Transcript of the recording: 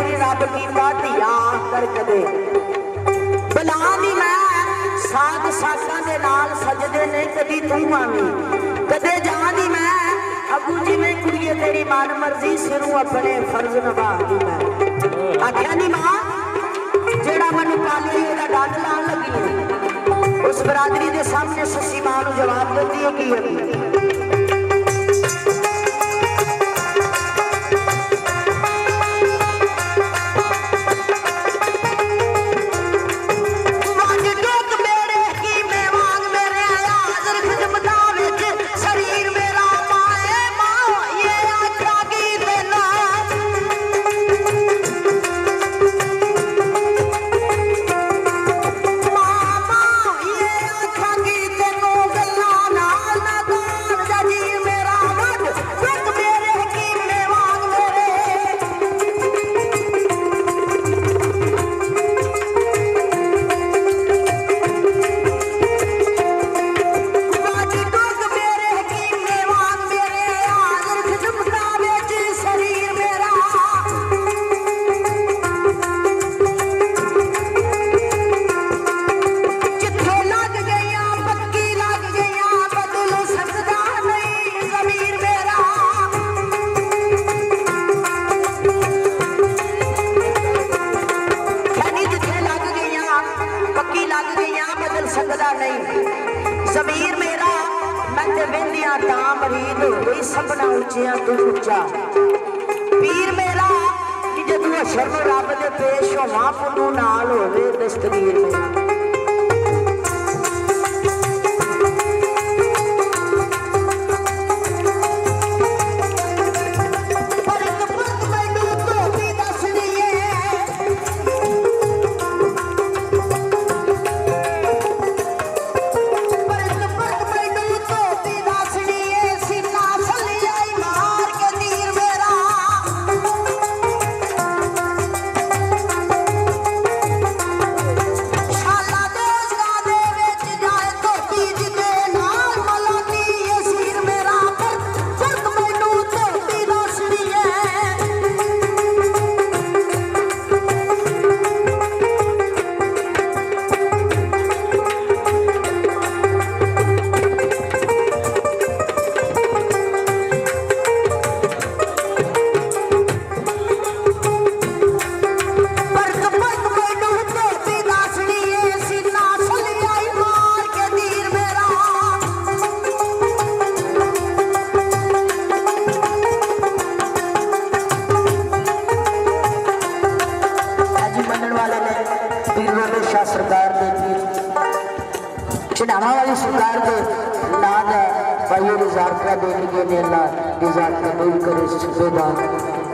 श्री रब कीता धिया कर कदे बला दी मैं साध साकां दे नाल सजदे ने कदी तू आवी कदे जानी मैं अगू जिवें कुड़िए तेरी मन मर्जी सिरों अपने फर्ज निभा दी मैं आख्या नी मां जेड़ा मैनू पाली ओदा डंड लाण लगी है उस बरादरी दे सामने ससी मां नू जवाब दिंदी है की ज़मीर मेरा मैं ते वेंदियां तां मरीद होई सबना उच्चियां तू उच्चा पीर मेरा कि जदों अशर रब दे पेश होवां पुनू नाल होवे दस्तगीर मेरा चढ़ावा वाली सरकार के नाद भाइयों ने ज़ारका देने के लिए अल्लाह ये ज़ात कबूल करे सुबेदार